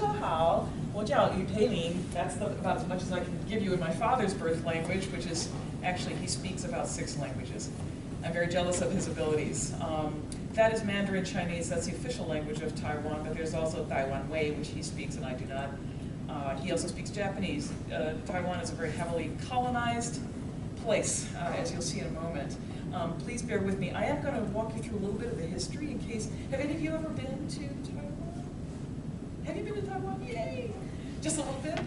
Hao, 我叫于培林. That's about as much as I can give you in my father's birth language, which is actually, he speaks about 6 languages. I'm very jealous of his abilities. That is Mandarin Chinese, that's the official language of Taiwan, but there's also Taiwan Wei, which he speaks and I do not. He also speaks Japanese. Taiwan is a very heavily colonized place, as you'll see in a moment. Please bear with me. I am going to walk you through a little bit of the history in case, have any of you ever been to Taiwan? Have you been to Taiwan? Yay! Just a little bit?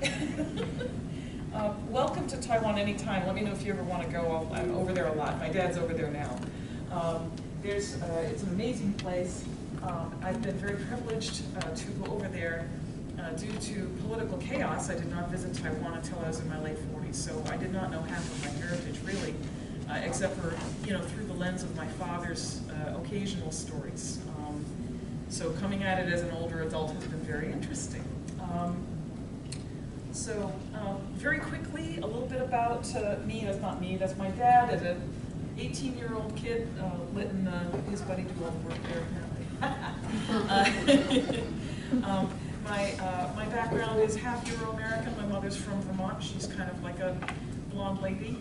Welcome to Taiwan anytime. Let me know if you ever want to go. I'm over there a lot. My dad's over there now. It's an amazing place. I've been very privileged to go over there. Due to political chaos, I did not visit Taiwan until I was in my late 40s, so I did not know half of my heritage, really, except for, through the lens of my father's occasional stories. So coming at it as an older adult has been very interesting. Very quickly, a little bit about me. That's not me, that's my dad as an 18-year-old kid, letting his buddy do all the work there, apparently. My background is half Euro-American. My mother's from Vermont. She's kind of like a blonde lady,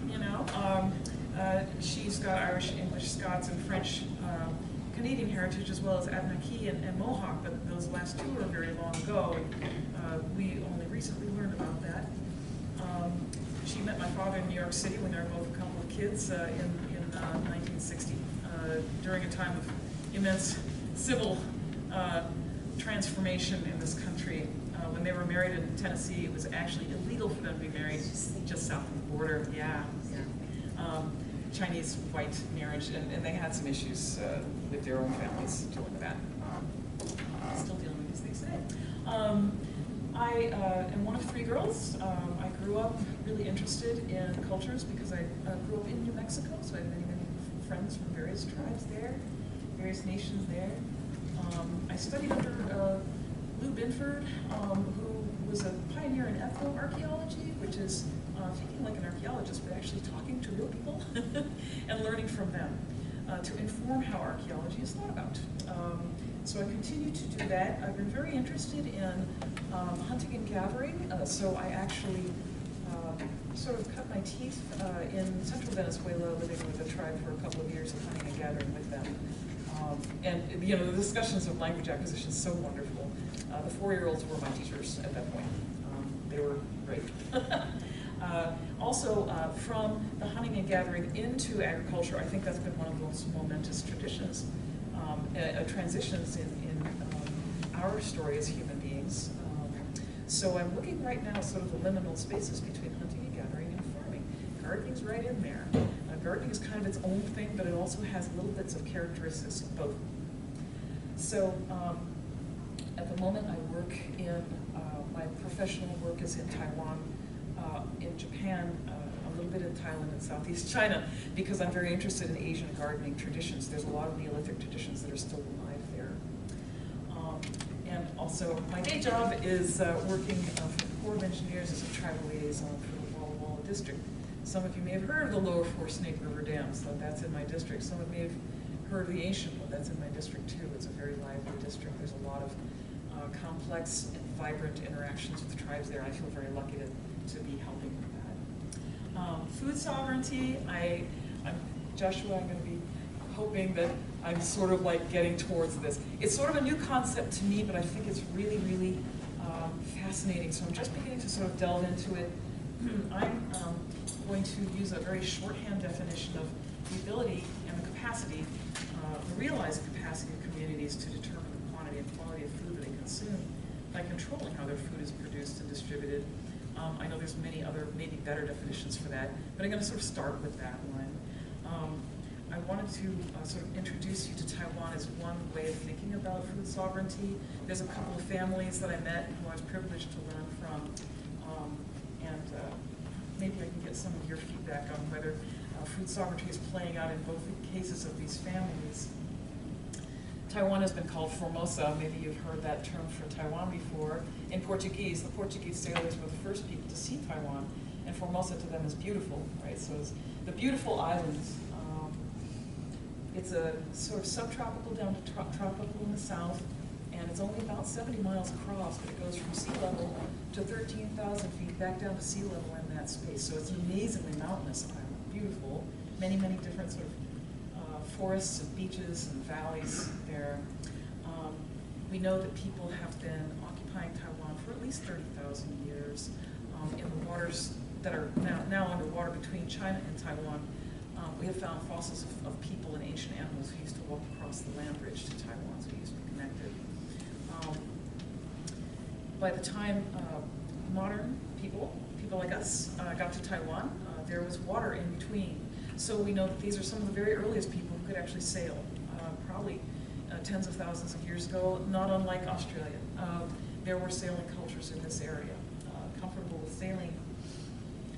She's got Irish, English, Scots, and French Canadian heritage, as well as Abenaki and Mohawk, but those last two are very long ago. We only recently learned about that. She met my father in New York City when they were both a couple of kids in 1960, during a time of immense civil transformation in this country. When they were married in Tennessee, it was actually illegal for them to be married just south of the border. Yeah. Chinese white marriage, and they had some issues with their own families dealing with that. Still dealing with, as they say. I am one of 3 girls. I grew up really interested in cultures because I grew up in New Mexico, so I have many, many friends from various tribes there, various nations there. I studied under Lou Binford, who was a pioneer in ethnoarchaeology, which is thinking like an archaeologist, but actually talking to real people and learning from them to inform how archaeology is thought about. So I continue to do that. I've been very interested in hunting and gathering, so I actually sort of cut my teeth in central Venezuela, living with a tribe for a couple of years and hunting and gathering with them. The discussions of language acquisition is so wonderful. The 4-year-olds were my teachers at that point. They were great. Also, from the hunting and gathering into agriculture, I think that's been one of the most momentous traditions, transitions in our story as human beings. So I'm looking right now sort of the liminal spaces between hunting and gathering and farming. Gardening's right in there. Gardening is kind of its own thing, but it also has little bits of characteristics of both. So at the moment I work in, my professional work is in Taiwan, in Japan, a little bit in Thailand and Southeast China, because I'm very interested in Asian gardening traditions. There's a lot of Neolithic traditions that are still alive there. And also my day job is working for the Corps of Engineers as a tribal liaison for the Walla Walla district. Some of you may have heard of the Lower Four Snake River Dams, so that's in my district. Some of you may have heard of the ancient one, that's in my district too. It's a very lively district. There's a lot of complex and vibrant interactions with tribes there. I feel very lucky to be helping with that. Food sovereignty, Joshua, I'm going to be hoping that I'm sort of like getting towards this. It's sort of a new concept to me, but I think it's really, really fascinating. So I'm just beginning to sort of delve into it. I'm going to use a very shorthand definition of the ability and the capacity, the realized capacity of communities to determine the quantity and quality of food that they consume by controlling how their food is produced and distributed. I know there's many other, maybe better definitions for that, but I'm going to sort of start with that one. I wanted to sort of introduce you to Taiwan as one way of thinking about food sovereignty. There's a couple of families that I met who I was privileged to learn from, and maybe I can get some of your feedback on whether food sovereignty is playing out in both the cases of these families. Taiwan has been called Formosa. Maybe you've heard that term for Taiwan before. In Portuguese, the Portuguese sailors were the first people to see Taiwan, and Formosa to them is beautiful, right? So it's the beautiful islands. It's a sort of subtropical down to tropical in the south, and it's only about 70 miles across, but it goes from sea level to 13,000 feet back down to sea level in that space. So it's an amazingly mountainous island, beautiful. Many, many different sort of forests and beaches and valleys there. We know that people have been occupying Taiwan for at least 30,000 years in the waters that are now underwater between China and Taiwan. We have found fossils of people and ancient animals who used to walk across the land bridge to Taiwan, so we used to be connected. By the time modern people like us, got to Taiwan, there was water in between. So we know that these are some of the very earliest people who could actually sail, probably tens of thousands of years ago, not unlike Australia. There were sailing cultures in this area, comfortable with sailing.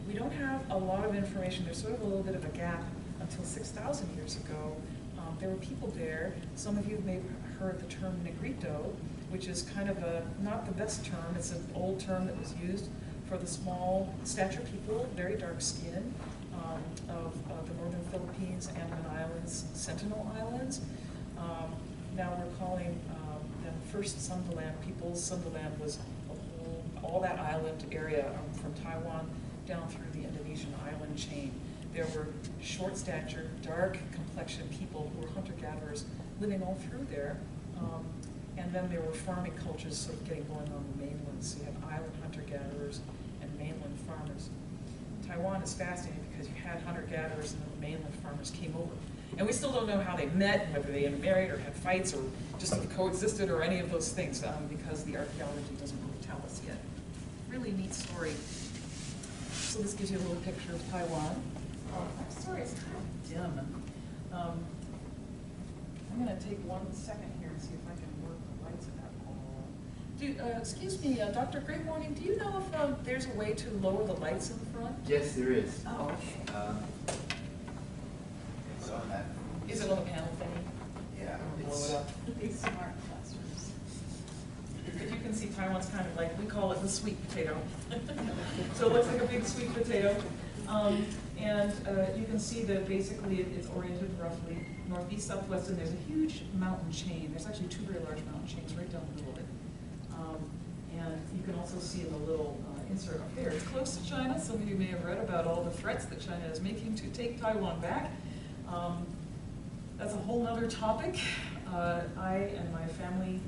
We don't have a lot of information. There's sort of a little bit of a gap until 6,000 years ago. There were people there. Some of you may have heard the term negrito, which is kind of not the best term. It's an old term that was used for the small stature people, very dark skin, of the northern Philippines, Andaman Islands, Sentinel Islands. Now we're calling them first Sundaland peoples. Sundaland was all that island area from Taiwan down through the Indonesian island chain. There were short stature, dark complexion people who were hunter-gatherers living all through there. And then there were farming cultures sort of getting going on the mainland. So you have island hunter-gatherers and mainland farmers. Taiwan is fascinating because you had hunter-gatherers and then the mainland farmers came over. And we still don't know how they met, whether they intermarried or had fights or just coexisted or any of those things, because the archaeology doesn't really tell us yet. Really neat story. So this gives you a little picture of Taiwan. I'm sorry, it's kind of dim. I'm going to take 1 second here and see if I can work the lights at that wall. Excuse me, Dr. Great Morning, do you know if there's a way to lower the lights in the front? Yes, there is. Oh, okay. It's on that. Is it on the panel thing? Yeah. Blow it up. Big smart classrooms. But you can see Taiwan's kind of like, we call it the sweet potato. So it looks like a big sweet potato. And you can see that basically it's oriented roughly northeast, southwest, and there's a huge mountain chain. There's actually 2 very large mountain chains right down the middle of it. And you can also see in the little insert up there, it's close to China. Some of you may have read about all the threats that China is making to take Taiwan back. That's a whole other topic. I and my family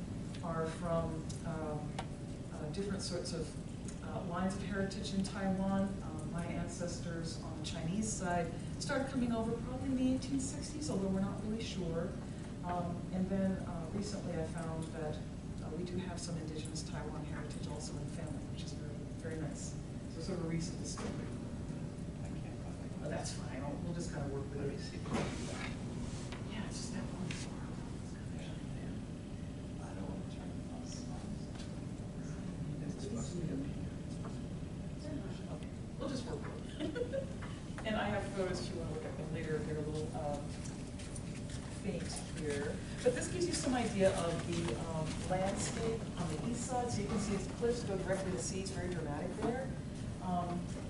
are from different sorts of lines of heritage in Taiwan. My ancestors on the Chinese side started coming over probably in the 1860s, although we're not really sure. And then recently I found that we do have some indigenous Taiwan heritage also in the family, which is very, very nice. So sort of a recent discovery. Oh, that's fine. We'll just kind of work with it. Yeah, it's just that one floor. I don't want to turn it on. We'll just work with it. And I have photos if you want to look at them later. They're a little faint here. But this gives you some idea of the landscape on the east side. So you can see the cliffs go directly to the sea. It's very dramatic there.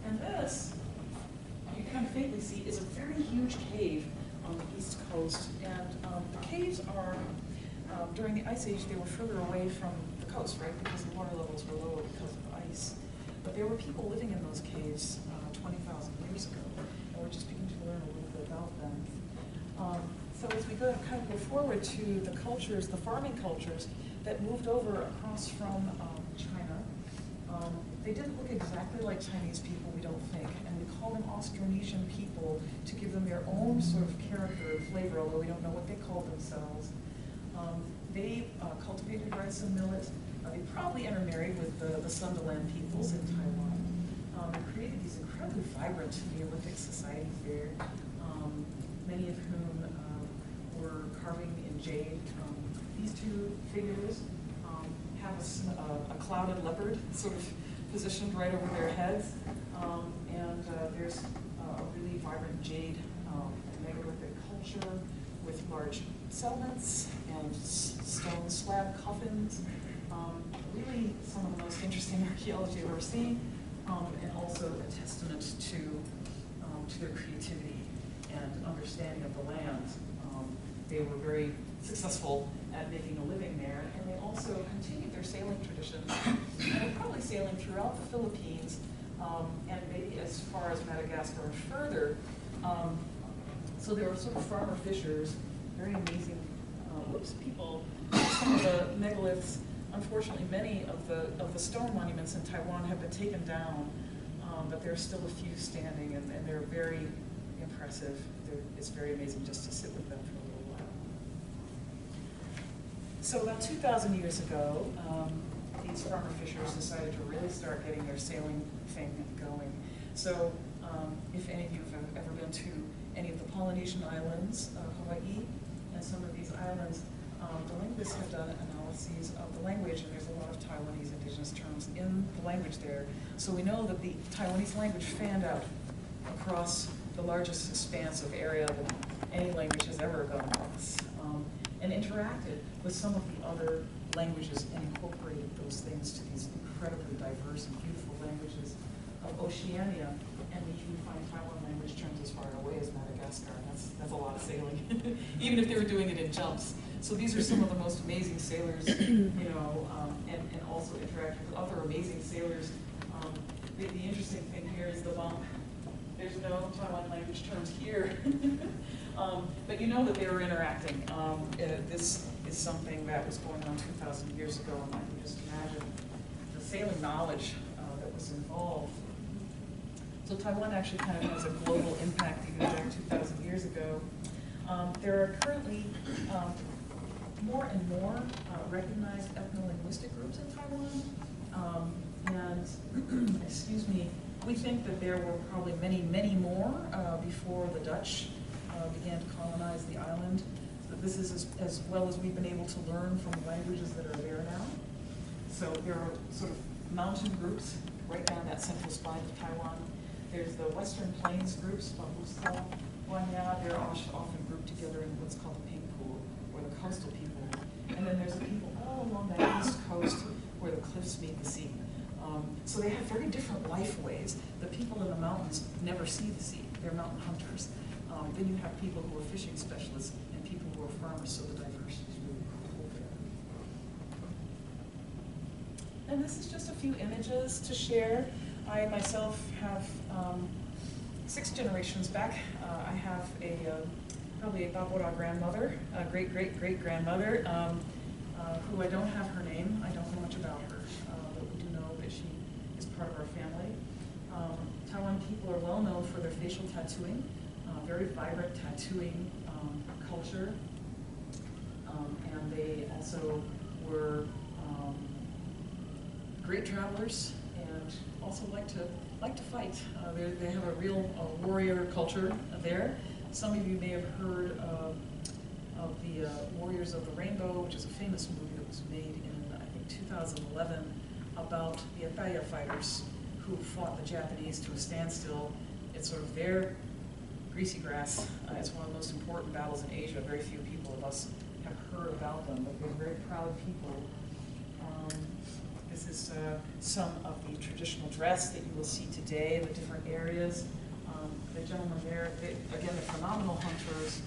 And this, you kind of faintly see, is a very huge cave on the east coast. And the caves are, during the Ice Age, they were further away from the coast, right? Because the water levels were lower because of ice. But there were people living in those caves 20,000 years ago. And we're just beginning to learn a little bit about them. So as we go kind of go forward to the cultures, the farming cultures that moved over across from China, they didn't look exactly like Chinese people, we don't think, and we call them Austronesian people to give them their own sort of character and flavor, although we don't know what they called themselves. They cultivated rice and millet. They probably intermarried with the Sundaland peoples in Taiwan. They created these incredibly vibrant Neolithic societies there, many of whom were carving in jade. These 2 figures have a clouded leopard sort of positioned right over their heads. And there's a really vibrant jade megalithic culture with large settlements and stone slab coffins. Really some of the most interesting archaeology I've ever seen, and also a testament to their creativity and understanding of the land. They were very successful at making a living there, and they also continued their sailing tradition sailing throughout the Philippines, and maybe as far as Madagascar and further. So there were sort of farmer fishers, very amazing people. Some of the megaliths, unfortunately, many of the stone monuments in Taiwan have been taken down, but there are still a few standing, and they're very impressive. It's very amazing just to sit with them for a little while. So about 2,000 years ago, these farmer fishers decided to really start getting their sailing thing going. So if any of you have ever been to any of the Polynesian islands, Hawaii, and some of these islands, the linguists have done analyses of the language, and there's a lot of Taiwanese indigenous terms in the language there. So we know that the Taiwanese language fanned out across the largest expanse of area that any language has ever gone across, and interacted with some of the other languages and incorporated those things to these incredibly diverse and beautiful languages of Oceania. And we can find Taiwan language terms as far away as Madagascar. That's a lot of sailing, even if they were doing it in jumps. So these are some of the most amazing sailors, you know, and also interacting with other amazing sailors. The interesting thing here is the bump. There's no Taiwan language terms here, but you know that they were interacting. This is something that was going on 2,000 years ago, and I can just imagine the sailing knowledge that was involved. So Taiwan actually kind of has a global impact even back 2,000 years ago. There are currently more and more recognized ethno-linguistic groups in Taiwan. And, excuse me, we think that there were probably many, many more before the Dutch began to colonize the island. So this is as well as we've been able to learn from the languages that are there now. So there are sort of mountain groups right down that central spine of Taiwan. There's the Western Plains groups, Bahusa, Guanya. They're often grouped together in what's called the Ping Pool, or the coastal people. And then there's the people all along the east coast where the cliffs meet the sea. So they have very different life ways. The people in the mountains never see the sea. They're mountain hunters. Then you have people who are fishing specialists and people who are farmers, so the diversity is really cool there. And this is just a few images to share. I myself have 6 generations back. I have probably a Babora grandmother, a great-great-great-grandmother, who I don't have her name. I don't know much about her, but we do know that she is part of our family. Taiwan people are well known for their facial tattooing, very vibrant tattooing culture, and they also were great travelers and also like to fight. They have a real warrior culture there. Some of you may have heard of the Warriors of the Rainbow, which is a famous movie that was made in, I think, 2011 about the Ataya fighters who fought the Japanese to a standstill. It's sort of their greasy grass. It's one of the most important battles in Asia. Very few people of us have heard about them, but they're very proud people. This is some of the traditional dress that you will see today in the different areas. The gentlemen there, again, they're phenomenal hunters,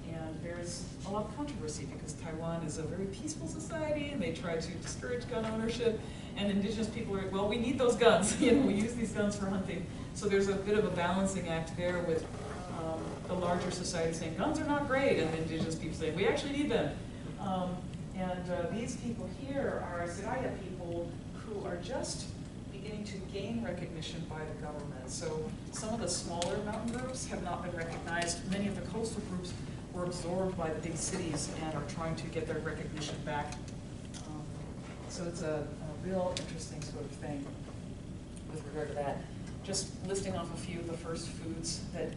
and there's a lot of controversy because Taiwan is a very peaceful society, and they try to discourage gun ownership, and indigenous people are, well, we need those guns, you know, we use these guns for hunting. So there's a bit of a balancing act there with the larger society saying guns are not great, and the indigenous people saying we actually need them. These people here are Siraya people who are just beginning to gain recognition by the government. So some of the smaller mountain groups have not been recognized. Many of the coastal groups were absorbed by the big cities and are trying to get their recognition back. So it's a real interesting sort of thing with regard to that. Just listing off a few of the first foods that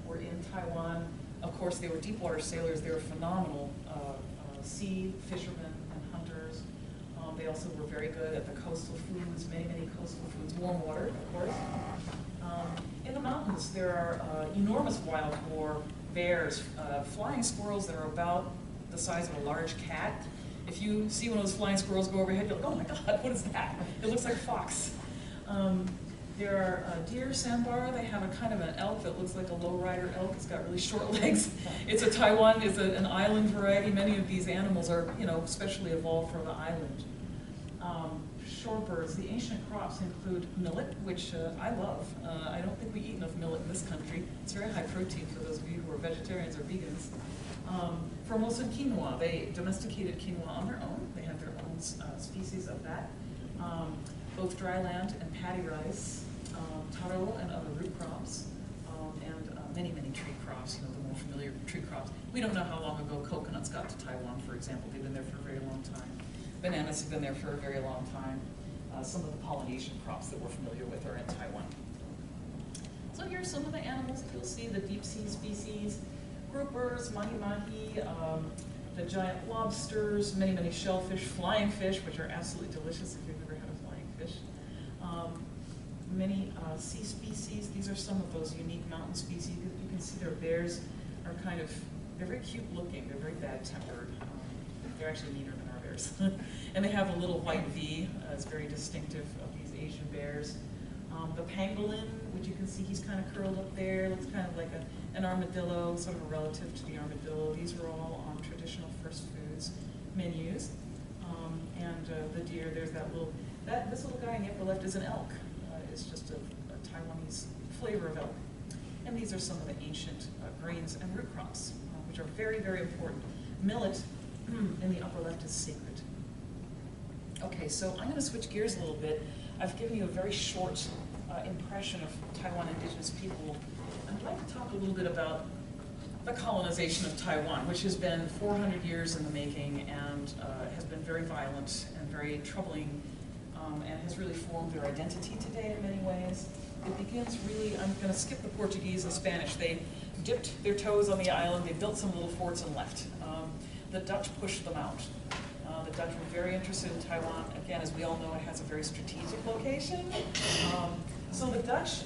were in Taiwan. Of course, they were deep water sailors. They were phenomenal sea fishermen and hunters. They also were very good at the coastal foods, many coastal foods, warm water, of course. In the mountains, there are enormous wild boar, bears, flying squirrels that are about the size of a large cat. If you see one of those flying squirrels go overhead, you're like, oh my God, what is that? It looks like a fox. There are deer, sambar. They have a kind of an elk that looks like a lowrider elk. It's got really short legs. It's a Taiwan, it's an island variety. Many of these animals are, you know, specially evolved for the island. shorebirds, the ancient crops include millet, which I love. I don't think we eat enough millet in this country. It's very high protein for those of you who are vegetarians or vegans. Formosan quinoa, they domesticated quinoa on their own. They have their own species of that. Both dry land and paddy rice, taro and other root crops, and many, many tree crops, you know, the more familiar tree crops. We don't know how long ago coconuts got to Taiwan, for example. They've been there for a very long time. Bananas have been there for a very long time. Some of the Polynesian crops that we're familiar with are in Taiwan. So here are some of the animals that you'll see, the deep sea species, groupers, mahi-mahi, the giant lobsters, many, many shellfish, flying fish, which are absolutely delicious if you've never had a flying fish. Many sea species. These are some of those unique mountain species. You can see their bears are kind of, they're very cute looking. They're very bad-tempered. They're actually meaner than our bears. And they have a little white V. It's very distinctive of these Asian bears. The pangolin, which you can see he's kind of curled up there, looks kind of like an armadillo, sort of a relative to the armadillo. These are all on traditional first foods menus. And the deer, there's that little, this little guy in the upper left is an elk. It's just a Taiwanese flavor of elk. And these are some of the ancient grains and root crops, which are very, very important. Millet in the upper left is sacred. Okay, so I'm going to switch gears a little bit. I've given you a very short impression of Taiwan indigenous people. I'd like to talk a little bit about the colonization of Taiwan, which has been 400 years in the making and has been very violent and very troubling, and has really formed their identity today in many ways. It begins really, I'm going to skip the Portuguese and Spanish. They dipped their toes on the island, they built some little forts and left. The Dutch pushed them out. The Dutch were very interested in Taiwan. Again, as we all know, it has a very strategic location. So the Dutch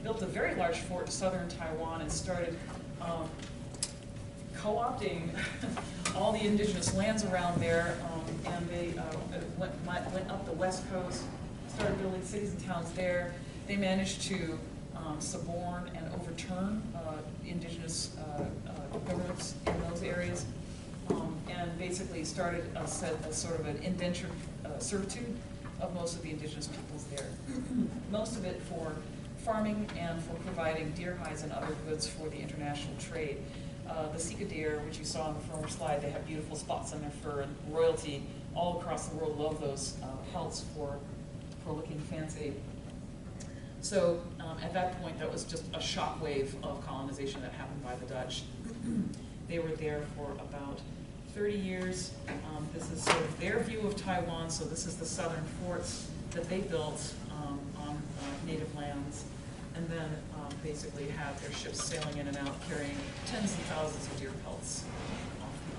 built a very large fort in southern Taiwan and started co-opting all the indigenous lands around there, and they went up the west coast, started building cities and towns there. They managed to suborn and overturn indigenous governments in those areas, and basically started a sort of an indentured servitude of most of the indigenous peoples there. Most of it for farming and for providing deer hides and other goods for the international trade. The Sika deer, which you saw on the former slide, they have beautiful spots on their fur, and royalty all across the world love those pelts for looking fancy. So at that point, that was just a shockwave of colonization that happened by the Dutch. They were there for about 30 years. This is sort of their view of Taiwan, so this is the southern forts that they built on native lands, and then basically have their ships sailing in and out, carrying tens and thousands of deer pelts off the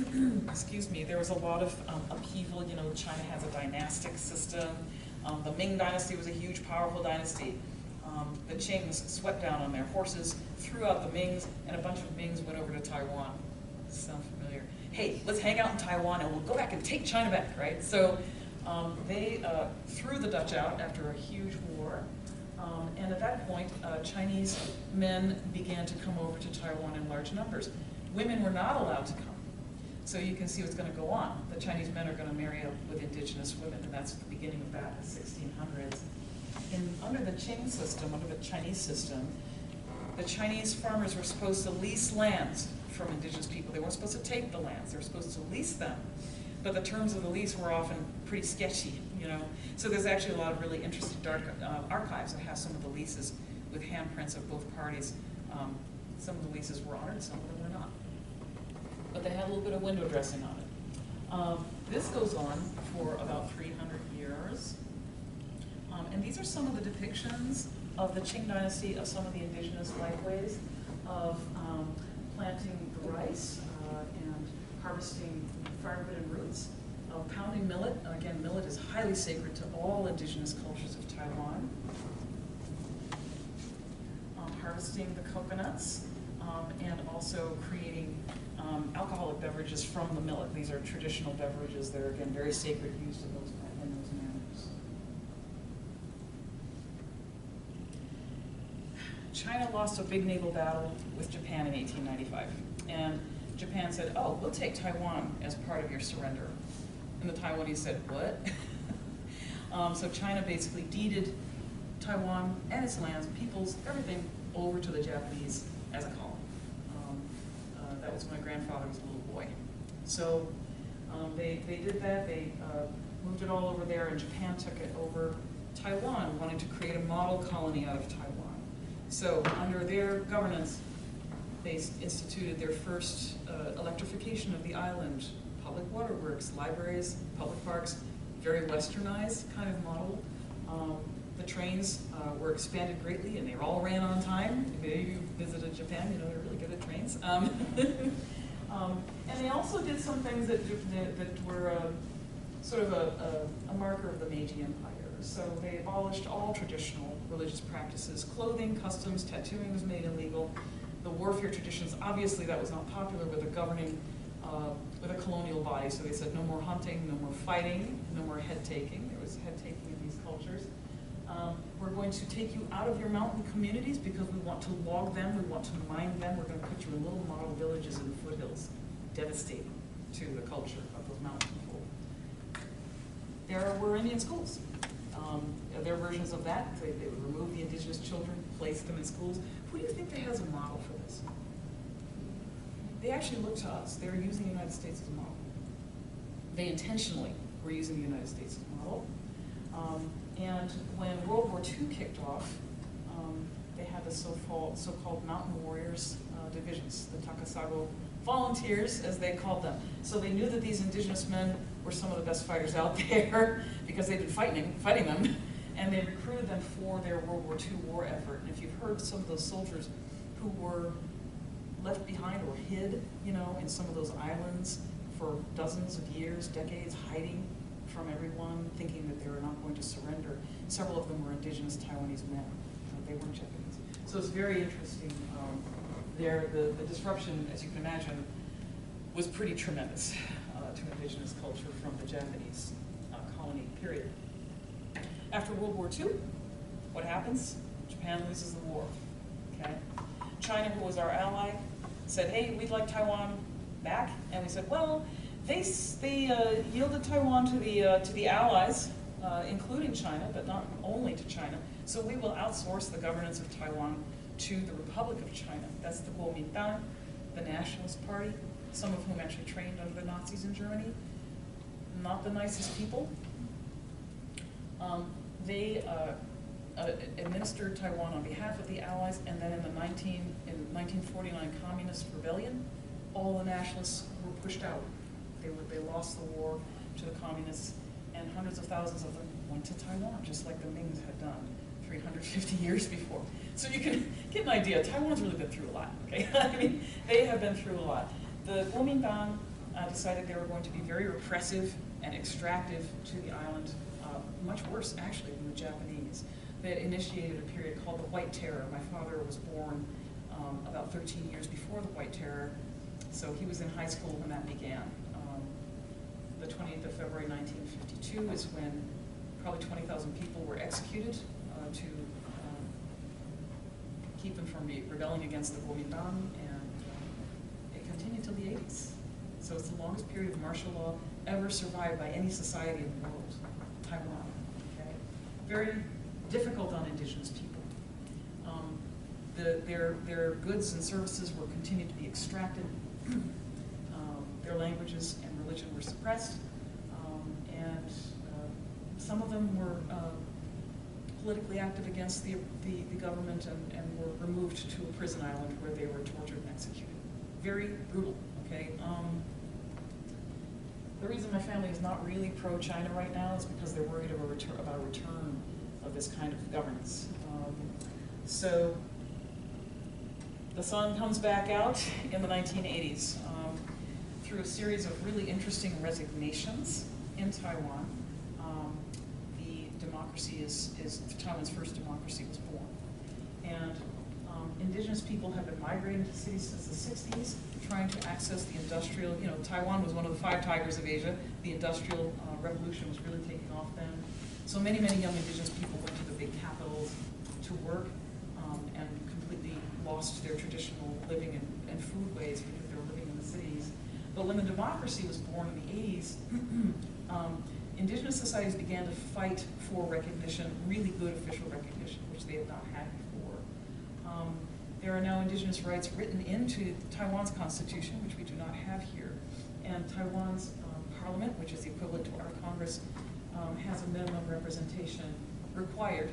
island. Excuse me, there was a lot of upheaval. You know, China has a dynastic system. The Ming dynasty was a huge, powerful dynasty. The Qings swept down on their horses, threw out the Mings, and a bunch of Mings went over to Taiwan. Sound familiar? Hey, let's hang out in Taiwan and we'll go back and take China back, right? So they threw the Dutch out after a huge war. And at that point, Chinese men began to come over to Taiwan in large numbers. Women were not allowed to come. So you can see what's going to go on. The Chinese men are going to marry up with indigenous women, and that's the beginning of that in the 1600s. Under the Qing system, under the Chinese system, the Chinese farmers were supposed to lease lands from indigenous people. They weren't supposed to take the lands. They were supposed to lease them. But the terms of the lease were often pretty sketchy, you know. So there's actually a lot of really interesting archives that have some of the leases with handprints of both parties. Some of the leases were honored, some of them were not. But they had a little bit of window dressing on it. This goes on for about 300 years. And these are some of the depictions of the Qing dynasty of some of the indigenous lifeways of planting the rice and harvesting firewood and roots, pounding millet. Again, millet is highly sacred to all indigenous cultures of Taiwan. Harvesting the coconuts and also creating alcoholic beverages from the millet. These are traditional beverages. They're, again, very sacred, used in those manners. China lost a big naval battle with Japan in 1895. And Japan said, oh, we'll take Taiwan as part of your surrender. And the Taiwanese said, what? So China basically deeded Taiwan and its lands, peoples, everything over to the Japanese as a colony. That was when my grandfather was a little boy. So they did that, they moved it all over there, and Japan took it over. Taiwan wanted to create a model colony out of Taiwan. So under their governance, they instituted their first electrification of the island, public waterworks, libraries, public parks, very westernized kind of model. The trains were expanded greatly, and they all ran on time. If any of you visited Japan, you know they're really good at trains. And they also did some things that were sort of a marker of the Meiji Empire. So they abolished all traditional religious practices. Clothing, customs, tattooing was made illegal. The warfare traditions, obviously that was not popular with a governing, with a colonial body. So they said no more hunting, no more fighting, no more head taking. There was head taking in these cultures. We're going to take you out of your mountain communities because we want to log them, we want to mine them. We're going to put you in little model villages in the foothills, devastating to the culture of those mountain people. There were Indian schools. There are versions of that. They would remove the indigenous children, place them in schools. Who do you think has a model for this? They actually looked to us. They were using the United States as a model. They intentionally were using the United States as a model. And when World War II kicked off, they had the so-called mountain warriors divisions, the Takasago volunteers, as they called them. So they knew that these indigenous men were some of the best fighters out there because they'd been fighting them, and they recruited them for their World War II war effort. And if you've heard some of those soldiers who were left behind or hid, you know, in some of those islands for dozens of years, decades, hiding from everyone, thinking that they were not going to surrender. Several of them were indigenous Taiwanese men. They weren't Japanese. So it's very interesting. The disruption, as you can imagine, was pretty tremendous to indigenous culture from the Japanese colony period. After World War II, what happens? Japan loses the war. Okay? China, who was our ally, said, hey, we'd like Taiwan back. And we said, well, they yielded Taiwan to the allies, including China, but not only to China. So we will outsource the governance of Taiwan to the Republic of China. That's the Kuomintang, the Nationalist Party, some of whom actually trained under the Nazis in Germany. Not the nicest people. They administered Taiwan on behalf of the Allies, and then in 1949 Communist Rebellion, all the nationalists were pushed out. They lost the war to the communists, and hundreds of thousands of them went to Taiwan, just like the Mings had done 350 years before. So you can get an idea. Taiwan's really been through a lot, okay? I mean, they have been through a lot. The Kuomintang decided they were going to be very repressive and extractive to the island, much worse, actually, than the Japanese. They had initiated a period called the White Terror. My father was born about 13 years before the White Terror, so he was in high school when that began. The 28th of February 1952 is when probably 20,000 people were executed to keep them from rebelling against the Kuomintang, and it continued till the 80s. So it's the longest period of martial law ever survived by any society in the world, Taiwan. Okay? Very difficult on indigenous people. Their goods and services were continued to be extracted. Their languages and religion were suppressed, and some of them were politically active against the government and were removed to a prison island where they were tortured and executed. Very brutal, okay? The reason my family is not really pro-China right now is because they're worried about a return of this kind of governance. So the sun comes back out in the 1980s through a series of really interesting resignations in Taiwan. The democracy Taiwan's first democracy was born. And indigenous people have been migrating to cities since the 60s, trying to access the industrial, you know, Taiwan was one of the 5 tigers of Asia. The industrial revolution was really taking off then. So many, many young indigenous people went to the big capitals to work and completely lost their traditional living and food ways because they were living in the cities. But when the democracy was born in the 80s, Indigenous societies began to fight for recognition, really good official recognition, which they had not had before. There are now Indigenous rights written into Taiwan's constitution, which we do not have here. And Taiwan's parliament, which is the equivalent to our Congress, has a minimum representation required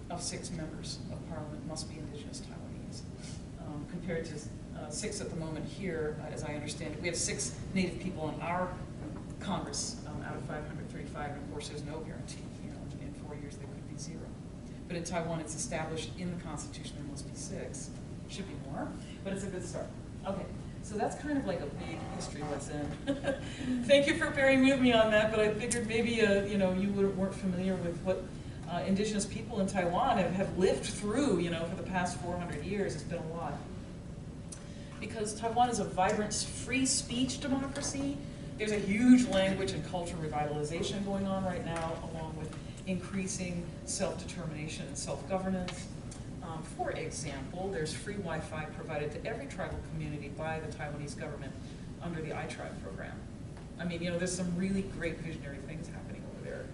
of 6 members of parliament must be Indigenous Taiwanese, compared to 6 at the moment here, as I understand it. We have 6 Native people in our Congress out of 535, and of course there's no guarantee. You know, in 4 years there could be 0. But in Taiwan it's established in the Constitution there must be 6. Should be more, but it's a good start. Okay, so that's kind of like a big history lesson. Thank you for bearing with me on that, but I figured maybe you know, you weren't familiar with what Indigenous people in Taiwan have lived through, you know, for the past 400 years. It's been a lot. Because Taiwan is a vibrant free speech democracy, there's a huge language and cultural revitalization going on right now, along with increasing self-determination and self-governance. For example, there's free Wi-Fi provided to every tribal community by the Taiwanese government under the iTribe program. I mean, you know, there's some really great visionary things happening over there.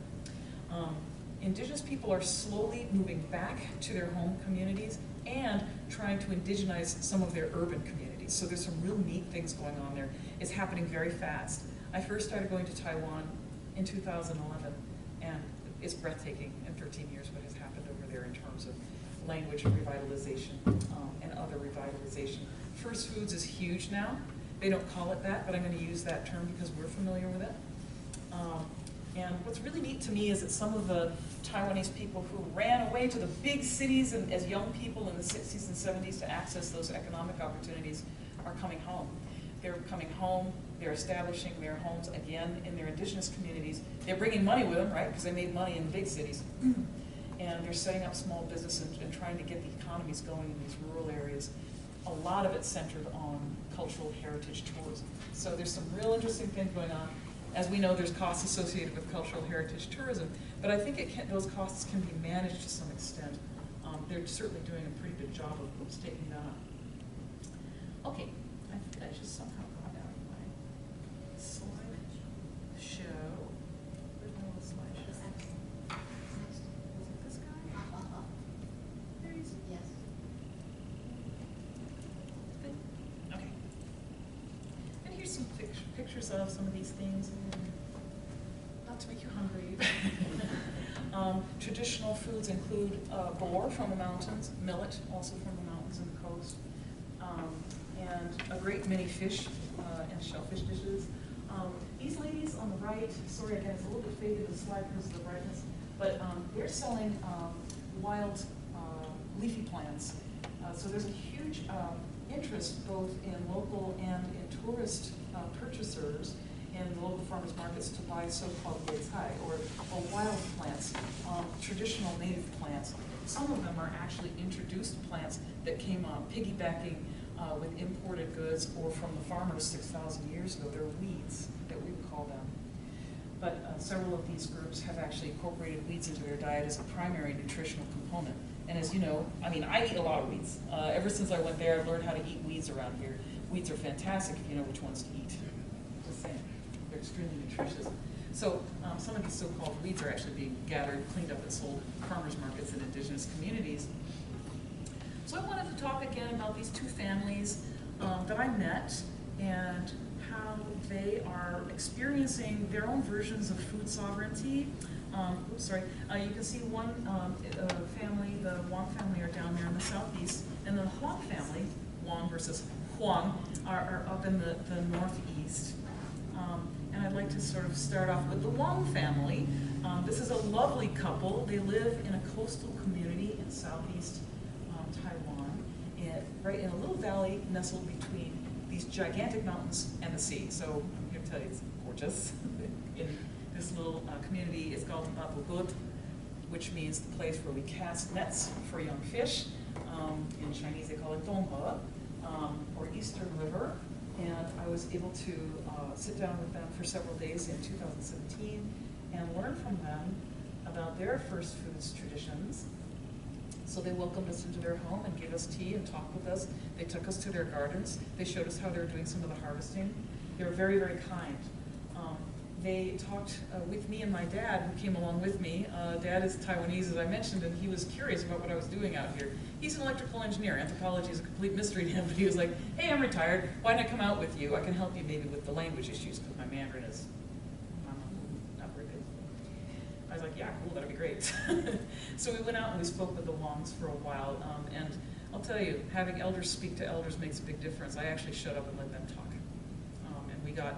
Indigenous people are slowly moving back to their home communities and trying to indigenize some of their urban communities. So there's some real neat things going on there. It's happening very fast. I first started going to Taiwan in 2011, and it's breathtaking in 13 years what has happened over there in terms of language revitalization and other revitalization. First Foods is huge now. They don't call it that, but I'm going to use that term because we're familiar with it. And what's really neat to me is that some of the Taiwanese people who ran away to the big cities and as young people in the 60s and 70s to access those economic opportunities are coming home. They're coming home, they're establishing their homes again in their Indigenous communities. They're bringing money with them, right, because they made money in big cities. And they're setting up small business and trying to get the economies going in these rural areas. A lot of it centered on cultural heritage tourism. So there's some real interesting things going on. As we know, there's costs associated with cultural heritage tourism, but I think those costs can be managed to some extent. They're certainly doing a pretty good job of staking that up. Okay, I think I just somehow got out of my slideshow. Where's my little slideshow? Was it this guy? There he is. Yes. Okay. And here's some pictures of some of these things. Not to make you hungry. Traditional foods include boar from the mountains, millet also from the mountains and the coast, and a great many fish and shellfish dishes. These ladies on the right, sorry again, it's a little bit faded the slide because of the brightness, but they're selling wild leafy plants. So there's a huge interest both in local and in tourist purchasers in the local farmers markets to buy so-called yetai, or wild plants, traditional native plants. Some of them are actually introduced plants that came piggybacking with imported goods or from the farmers 6,000 years ago. They're weeds that we would call them. But several of these groups have actually incorporated weeds into their diet as a primary nutritional component. And as you know, I mean, I eat a lot of weeds. Ever since I went there, I've learned how to eat weeds around here. Weeds are fantastic if you know which ones to eat. Just saying, they're extremely nutritious. So some of these so-called weeds are actually being gathered, cleaned up, and sold at farmers markets in indigenous communities. So I wanted to talk again about these two families that I met and how they are experiencing their own versions of food sovereignty. You can see one family, the Wang family, are down there in the southeast, and the Huang family, Wang versus Huang, are up in the northeast. And I'd like to sort of start off with the Wang family. This is a lovely couple. They live in a coastal community in southeast Taiwan, right in a little valley nestled between these gigantic mountains and the sea. So I'm here to tell you it's gorgeous. In this little community, it's called Fafokod, which means the place where we cast nets for young fish. In Chinese, they call it Donghe, or Eastern River. And I was able to sit down with them for several days in 2017 and learn from them about their first foods traditions. So they welcomed us into their home and gave us tea and talked with us. They took us to their gardens. They showed us how they were doing some of the harvesting. They were very, very kind. they talked with me and my dad, who came along with me. Dad is Taiwanese, as I mentioned, and he was curious about what I was doing out here. He's an electrical engineer. Anthropology is a complete mystery to him, but he was like, hey, I'm retired. Why don't I come out with you? I can help you maybe with the language issues, because my Mandarin is not very good. I was like, yeah, cool, that'd be great. So we went out and we spoke with the Wongs for a while, and I'll tell you, having elders speak to elders makes a big difference. I actually shut up and let them talk. And we got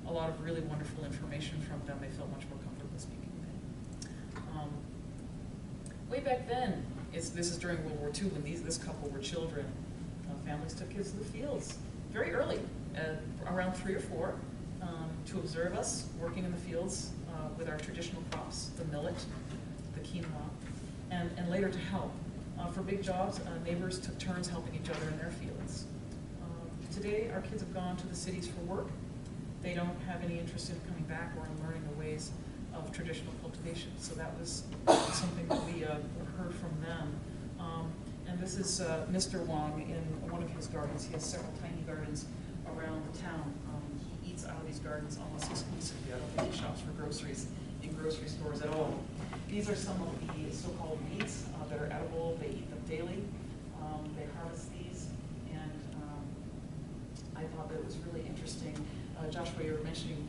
a lot of really wonderful information from them. They felt much more comfortable speaking with it. Way back then, this is during World War II, when this couple were children. Families took kids to the fields very early, around 3 or 4, to observe us working in the fields with our traditional crops, the millet, the quinoa, and later to help. For big jobs, neighbors took turns helping each other in their fields. Today, our kids have gone to the cities for work. They don't have any interest in coming back or in learning the ways of traditional cultivation. So that was something that we heard from them. And this is Mr. Wong in one of his gardens. He has several tiny gardens around the town. He eats out of these gardens almost exclusively. I don't think he shops for groceries in grocery stores at all. These are some of the so-called weeds that are edible. They eat them daily. They harvest these. And I thought that it was really interesting. Joshua, you were mentioning,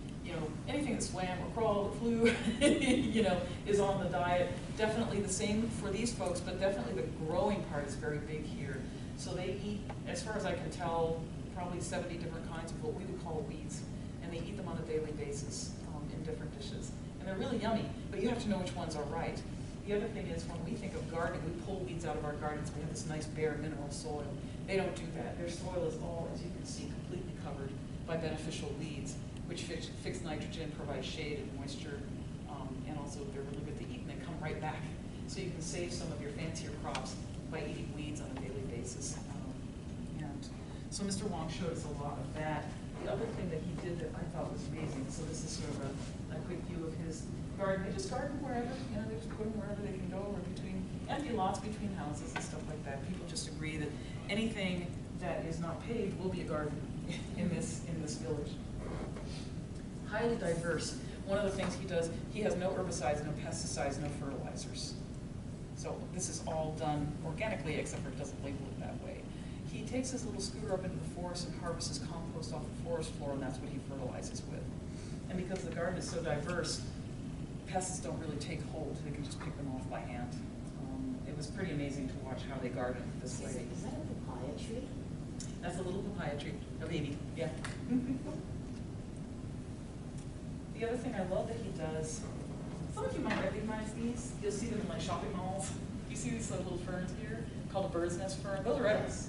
anything that swam or crawled or flew, is on the diet. Definitely the same for these folks, but definitely the growing part is very big here. So they eat, as far as I can tell, probably 70 different kinds of what we would call weeds, and they eat them on a daily basis in different dishes. And they're really yummy, but you have to know which ones are right. The other thing is, when we think of gardening, we pull weeds out of our gardens. We have this nice bare mineral soil. They don't do that. Their soil is all, as you can see, completely covered by beneficial weeds, which fix nitrogen, provide shade and moisture, and also they're really good to eat, and they come right back. So you can save some of your fancier crops by eating weeds on a daily basis. And so Mr. Wong showed us a lot of that. The other thing that he did that I thought was amazing, so this is sort of a quick view of his garden. They just garden wherever, they just put them wherever they can go, or between empty lots between houses and stuff like that. People just agree that anything that is not paved will be a garden in this village. Highly diverse. One of the things he does, he has no herbicides, no pesticides, no fertilizers. So this is all done organically, except for it doesn't label it that way. He takes his little scooter up into the forest and harvests his compost off the forest floor, and that's what he fertilizes with. And because the garden is so diverse, pests don't really take hold. They can just pick them off by hand. It was pretty amazing to watch how they garden this way. Is that a papaya tree? That's a little papaya tree, a baby, yeah. The other thing I love that he does, some of you might recognize these. You'll see them in like shopping malls. You see these little ferns here, called a bird's nest fern. Those are edibles.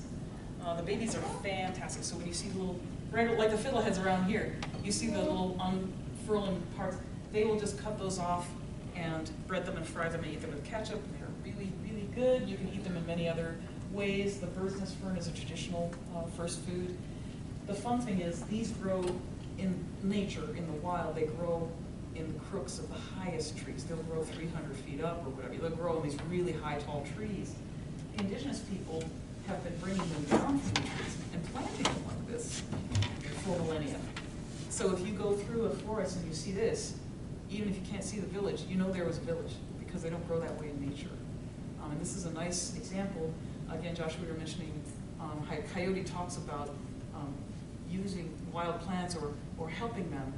The babies are fantastic. So when you see the little, like the fiddleheads around here, you see the little unfurling parts, they will just cut those off and bread them and fry them and eat them with ketchup. They're really, really good. You can eat them in many other ways. The bird's nest fern is a traditional first food. The fun thing is, these grow in nature, in the wild. They grow in the crooks of the highest trees. They'll grow 300 feet up or whatever. They'll grow in these really high, tall trees. The indigenous people have been bringing them down from the trees and planting them like this for millennia. So if you go through a forest and you see this, even if you can't see the village, you know there was a village, because they don't grow that way in nature. And this is a nice example. Again, Joshua, you were mentioning how Coyote talks about using wild plants or helping them,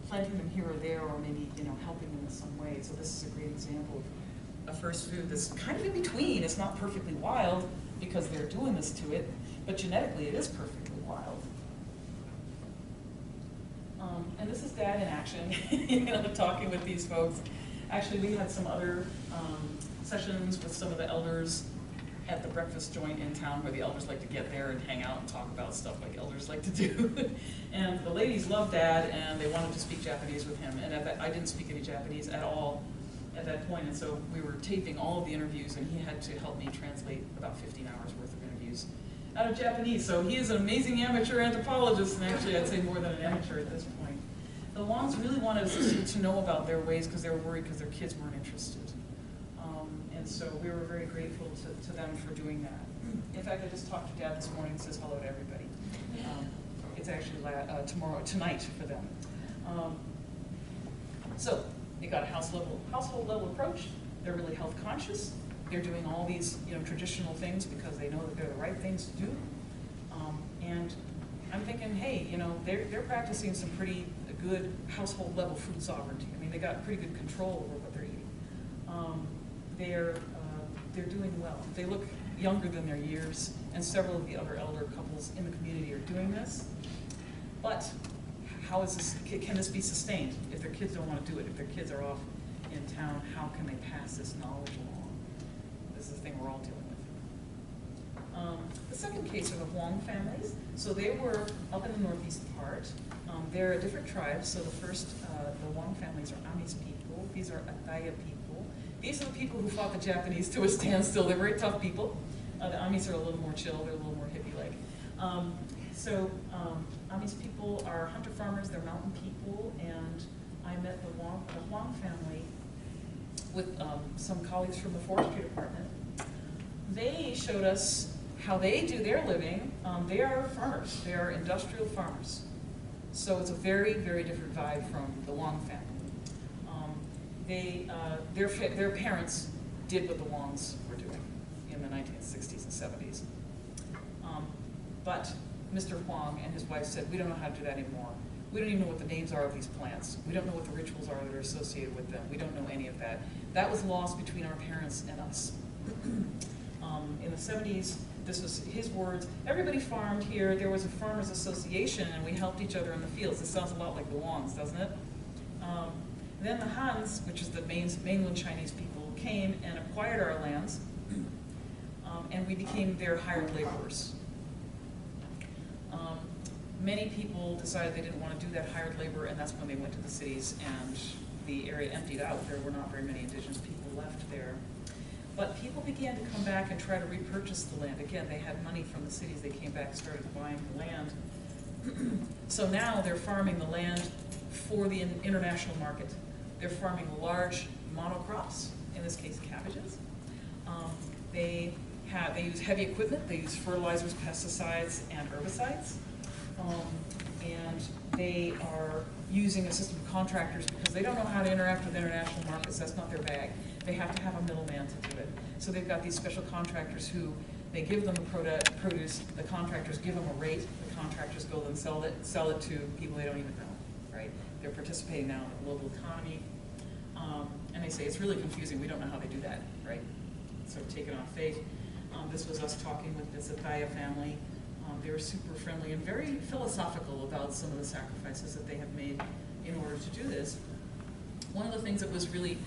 planting them here or there, or maybe, helping them in some way. So this is a great example of a first food that's kind of in between. It's not perfectly wild because they're doing this to it, but genetically it is perfectly wild. And this is Dad in action, talking with these folks. Actually, we had some other sessions with some of the elders at the breakfast joint in town, where the elders like to get there and hang out and talk about stuff like elders like to do. And the ladies loved Dad, and they wanted to speak Japanese with him. And I didn't speak any Japanese at all at that point, and so we were taping all of the interviews, and he had to help me translate about 15 hours worth of interviews out of Japanese. So he is an amazing amateur anthropologist, and actually I'd say more than an amateur at this point. The Longs really wanted us to know about their ways, because they were worried because their kids weren't interested. And so we were very grateful to them for doing that. In fact, I just talked to Dad this morning and says hello to everybody. It's actually tonight for them. So they got a household level approach. They're really health conscious. They're doing all these, traditional things because they know that they're the right things to do. And I'm thinking, hey, they're practicing some pretty good household level food sovereignty. I mean, they got pretty good control over what they're eating. They're doing well. They look younger than their years, and several of the other elder couples in the community are doing this. But how is this? Can this be sustained if their kids don't want to do it? If their kids are off in town, how can they pass this knowledge along? This is the thing we're all dealing with. The second case are the Huang families. So they were up in the northeast part. They're a different tribe. So the first, the Huang families are Amis people. These are Ataya people. These are the people who fought the Japanese to a standstill. They're very tough people. The Amis are a little more chill. They're a little more hippie-like. Amis people are hunter-farmers. They're mountain people. And I met the Huang family with some colleagues from the forestry department. They showed us how they do their living. They are farmers. They are industrial farmers. So it's a very, very different vibe from the Wang family. Their parents did what the Wangs were doing in the 1960s and 70s. But Mr. Huang and his wife said, we don't know how to do that anymore. We don't even know what the names are of these plants. We don't know what the rituals are that are associated with them. We don't know any of that. That was lost between our parents and us. In the 70s, this was his words, everybody farmed here. There was a farmers association, and we helped each other in the fields. This sounds a lot like the Wangs, doesn't it? Then the Hans, which is the mainland Chinese people, came and acquired our lands, and we became their hired laborers. Many people decided they didn't want to do that hired labor, and that's when they went to the cities, and the area emptied out. There were not very many indigenous people left there. But people began to come back and try to repurchase the land. Again, they had money from the cities. They came back, started buying the land. So now they're farming the land for the international market. They're farming large monocrops, in this case cabbages. They use heavy equipment. They use fertilizers, pesticides, and herbicides. And they are using a system of contractors because they don't know how to interact with international markets. That's not their bag. They have to have a middleman to do it. So they've got these special contractors who, they give them the produce, the contractors give them a rate, the contractors go and sell it to people they don't even know, right? They're participating now in the global economy. And they say, it's really confusing, we don't know how they do that, right? So take it on faith. This was us talking with the Zataya family. They were super friendly and very philosophical about some of the sacrifices that they have made in order to do this. One of the things that was really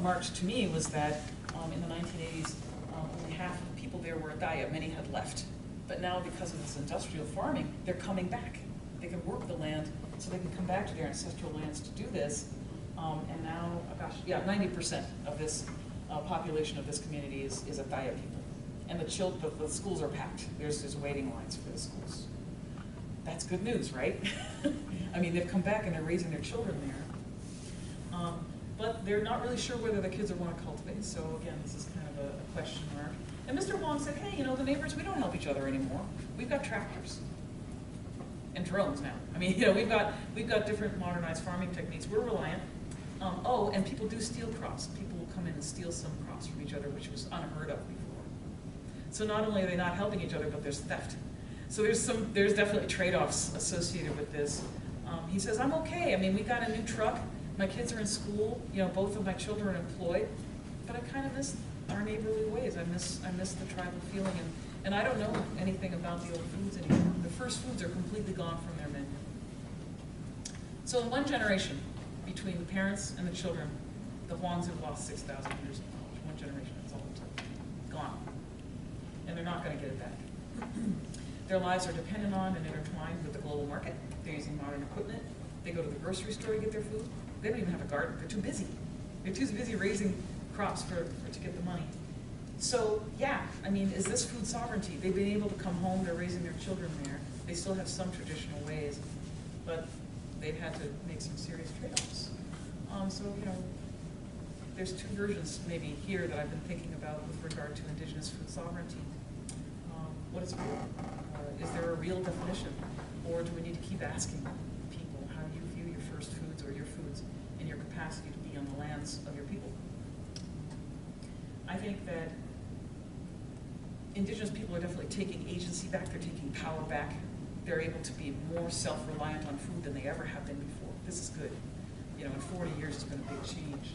marked to me was that in the 1980s, only half of the people there were Ataya. Many had left. But now, because of this industrial farming, they're coming back. They can work the land, so they can come back to their ancestral lands to do this. And now, 90% of this population of this community is Ataya people. And the schools are packed. There's waiting lines for the schools. That's good news, right? I mean, they've come back and they're raising their children there. But they're not really sure whether the kids want to cultivate. So again, this is kind of a question mark. And Mr. Wong said, hey, the neighbors, we don't help each other anymore. We've got tractors and drones now. I mean, we've got different modernized farming techniques. We're reliant. And people do steal crops. People will come in and steal some crops from each other, which was unheard of before. So not only are they not helping each other, but there's theft. So there's definitely trade-offs associated with this. He says, I'm okay. I mean, we got a new truck. My kids are in school. Both of my children are employed. But I kind of miss our neighborly ways. I miss the tribal feeling. And I don't know anything about the old foods anymore. The first foods are completely gone from their menu. So in one generation, between the parents and the children, the Huangs have lost 6,000 years of knowledge. One generation, that's all it took. Gone. And they're not going to get it back. Their lives are dependent on and intertwined with the global market. They're using modern equipment. They go to the grocery store to get their food. They don't even have a garden. They're too busy. They're too busy raising crops to get the money. So yeah, I mean, is this food sovereignty? They've been able to come home. They're raising their children there. They still have some traditional ways, but they've had to make some serious trade-offs. There's two versions maybe here that I've been thinking about with regard to indigenous food sovereignty. What is real? Is there a real definition? Or do we need to keep asking people, how do you view your first foods or your foods in your capacity capacity to be on the lands of your people. I think that Indigenous people are definitely taking agency back, they're taking power back. They're able to be more self-reliant on food than they ever have been before. This is good. You know, in 40 years it's been a big change.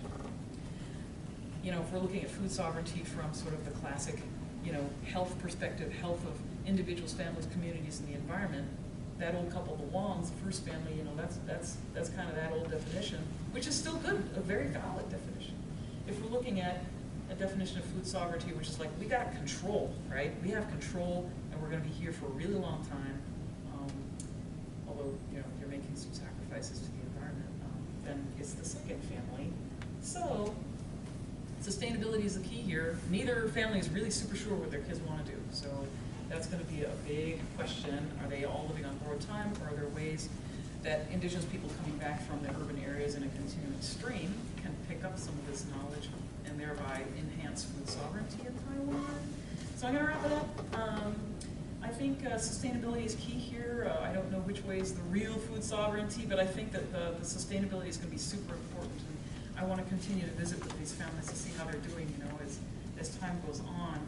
You know, if we're looking at food sovereignty from sort of the classic, you know, health perspective, health of individuals, families, communities, and the environment, that old couple, the Wongs, the first family, you know, that's kind of that old definition, which is still good, a very valid definition. If we're looking at a definition of food sovereignty, which is like, we got control, right? We have control, and we're going to be here for a really long time. Although, you know, you're making some sacrifices to the environment, then it's the second family. So, sustainability is the key here. Neither family is really super sure what their kids want to do. So, that's going to be a big question. Are they all living on borrowed time, or are there ways that Indigenous people coming back from the urban areas in a continuing stream can pick up some of this knowledge and thereby enhance food sovereignty in Taiwan? So I'm going to wrap it up. I think sustainability is key here. I don't know which way is the real food sovereignty, but I think that the sustainability is going to be super important. And I want to continue to visit with these families to see how they're doing, you know, as time goes on.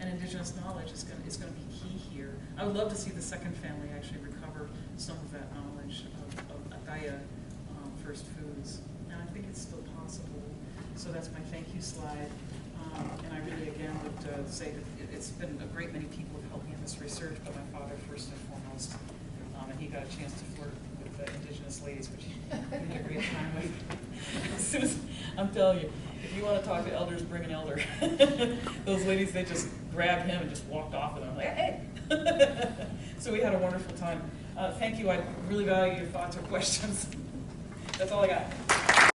And Indigenous knowledge is going to be key here. I would love to see the second family actually recover some of that knowledge of Ataya first foods. And I think it's still possible. So that's my thank you slide. And I really, again, would say that it's been a great many people who helped me in this research, but my father first and foremost. And he got a chance to flirt with the Indigenous ladies, which he had a great time with. As soon as, I'm telling you, if you want to talk to elders, bring an elder. Those ladies, they just grabbed him and just walked off with him. I'm like, hey! So we had a wonderful time. Thank you. I really value your thoughts or questions. That's all I got.